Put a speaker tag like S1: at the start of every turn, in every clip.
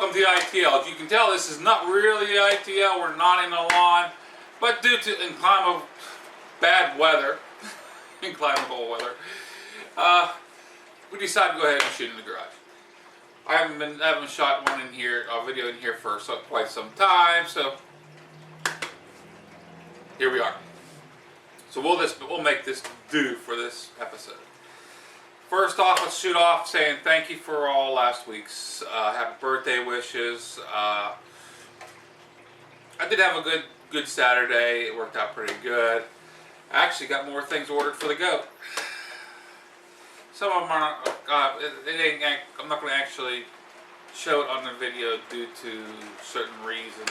S1: welcome to the ITL. As you can tell, this is not really the ITL. We're not in the lawn, but due to inclement bad weather, inclement weather, we decided to go ahead and shoot in the garage. I haven't shot one in here, a video in here for quite some time, so here we are. So we'll make this do for this episode. First off, let's shoot off saying thank you for all last week's happy birthday wishes. I did have a good Saturday. It worked out pretty good. I actually got more things ordered for the goat. Some of them are I'm not going to actually show it on the video due to certain reasons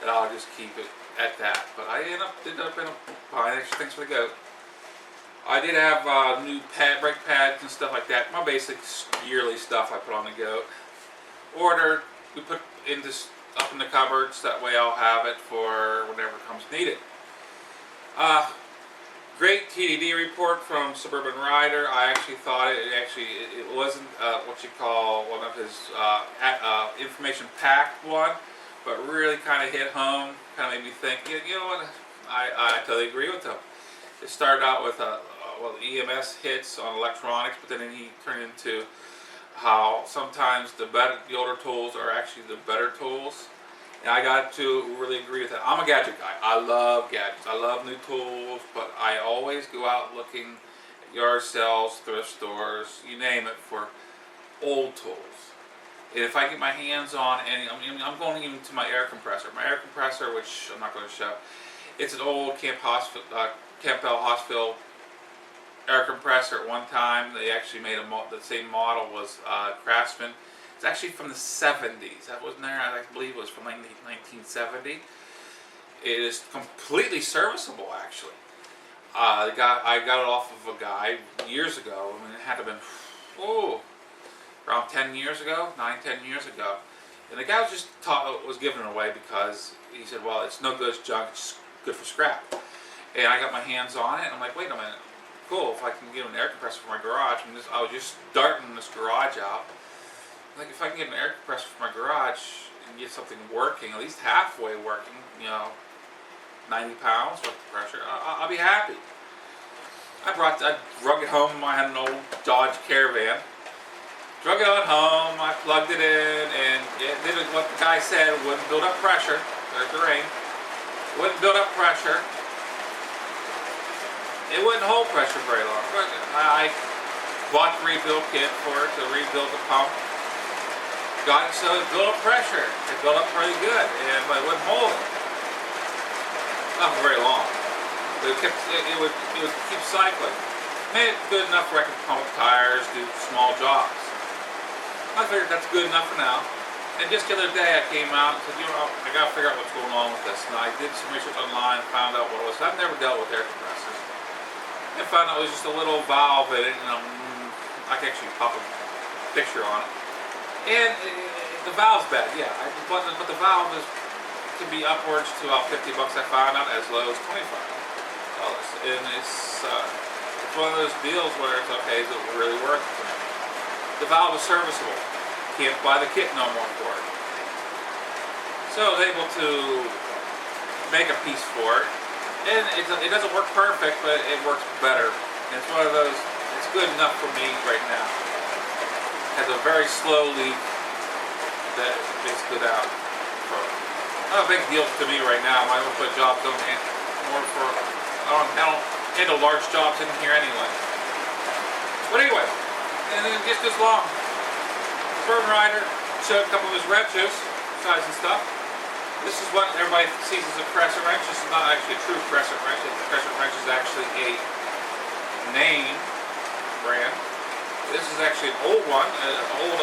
S1: that I'll just keep it at that. But I ended up buying extra things for the goat. I did have new brake pads and stuff like that. My basic yearly stuff I put on the goat. Ordered, we put up in the cupboards. That way I'll have it for whenever it comes needed. Great TDD report from Suburbanryder. I actually thought it wasn't what you call one of his information packed one, but really kind of hit home. Kind of made me think. You know what? I totally agree with him. It started out with EMS hits on electronics, but then he turned into how sometimes the older tools are actually the better tools. And I got to really agree with that. I'm a gadget guy. I love gadgets. I love new tools, but I always go out looking at yard sales, thrift stores, you name it, for old tools. And if I get my hands on any, I'm going even to my air compressor. My air compressor, which I'm not going to show, it's an old Campbell Hospital air compressor. At one time, they actually made the same model was Craftsman. It's actually from the 70s. That wasn't there. I believe it was from 1970. It is completely serviceable, actually. I got it off of a guy years ago. I mean, it had to have been around 10 years ago, 9-10 years ago. And the guy was giving it away because he said, "Well, it's no good, it's junk. It's good for scrap." And I got my hands on it. And I'm like, "Wait a minute. Cool, if I can get an air compressor for my garage." I was just starting this garage out. Like, if I can get an air compressor for my garage and get something working, at least halfway working, 90 pounds worth of pressure, I'll be happy. I drug it home. I had an old Dodge Caravan. Drug it on home, I plugged it in, and it did what the guy said. It wouldn't build up pressure. There's the rain. It wouldn't build up pressure. It wouldn't hold pressure very long. But I bought the rebuild kit for it to rebuild the pump. Got it so it built up pressure. It built up pretty good, but it wouldn't hold it. Not for very long. But it would keep cycling. Made it good enough where I could pump tires, do small jobs. I figured that's good enough for now. And just the other day I came out and said, I gotta figure out what's going on with this. And I did some research online and found out what it was. I've never dealt with air compressors. I found out it was just a little valve in it, I can actually pop a picture on it. And the valve's bad, yeah. But the valve can be upwards to about $50 I found out, as low as $25. And it's one of those deals where it's okay, is it really worth it for me? The valve is serviceable. Can't buy the kit no more for it. So I was able to make a piece for it. And it doesn't work perfect, but it works better. And it's one of those, it's good enough for me right now. It has a very slow leak that makes it out. Not a big deal to me right now. My output jobs I don't handle large jobs in here anyway. But anyway, and then just this long. Suburbanryder showed a couple of his wrenches, size and stuff. This is what everybody sees as a crescent wrench. This is not actually a true crescent wrench. The crescent wrench is actually a name brand. This is actually an old one, an old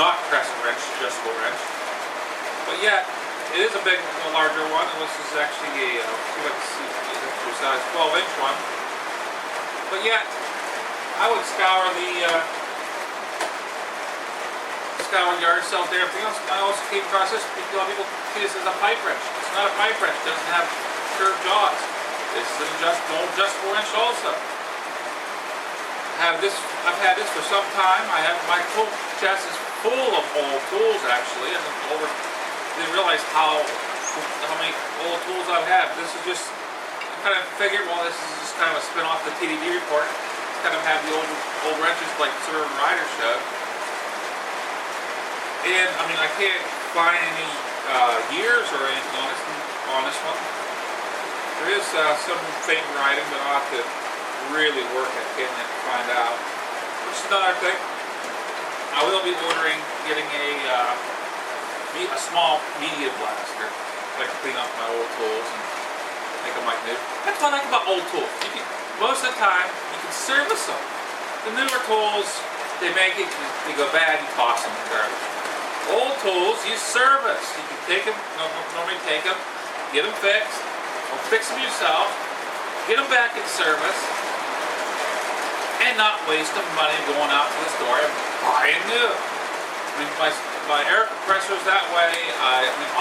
S1: not crescent wrench, adjustable wrench. But yet, it is a larger one. And this is actually a size 12-inch one. But yet, I would scour the yard sales there. Everything else. I also came across this. A lot of people see this as a pipe wrench. It's not a pipe wrench. It doesn't have curved jaws. This is an adjustable wrench also. have this. I've had this for some time. I have my tool chest is full of old tools actually, and didn't realize how many old tools I have. This is just I kind of figured. Well, this is just kind of a spin off the TDD report. Kind of have the old wrenches like Suburbanryder showed. And I mean, I can't find any years or anything on this one. There is some faint writing, but I'll have to really work at getting it to find out. Which is another thing. I will be getting a small media blaster. I can clean up my old tools and make them like new. That's what I like about old tools. Most of the time, you can service them. The newer tools, they make it, they go bad, you toss them in the garbage. Old tools, you service. You can take them, normally take them, get them fixed, or fix them yourself, get them back in service, and not waste the money going out to the store and buying new. I mean, my air compressor is that way. I mean,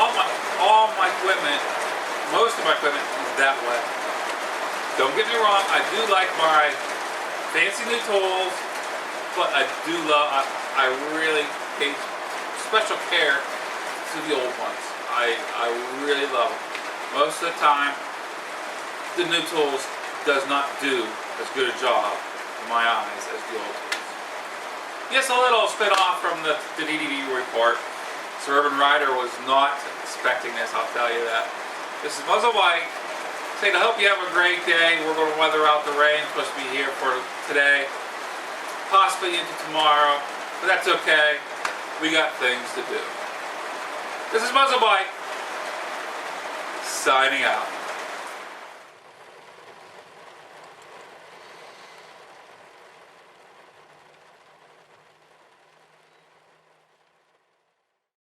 S1: all my equipment, most of my equipment is that way. Don't get me wrong, I do like my fancy new tools, but I really pay special care to the old ones. I really love them. Most of the time, the new tools does not do as good a job in my eyes as the old tools. Yes, a little spin off from the DDD report. Suburbanryder was not expecting this, I'll tell you that. This is MuzzleMike. I hope you have a great day. We're going to weather out the rain. It's supposed to be here for today, possibly into tomorrow, but that's okay. We got things to do. This is MuzzleMike, signing out.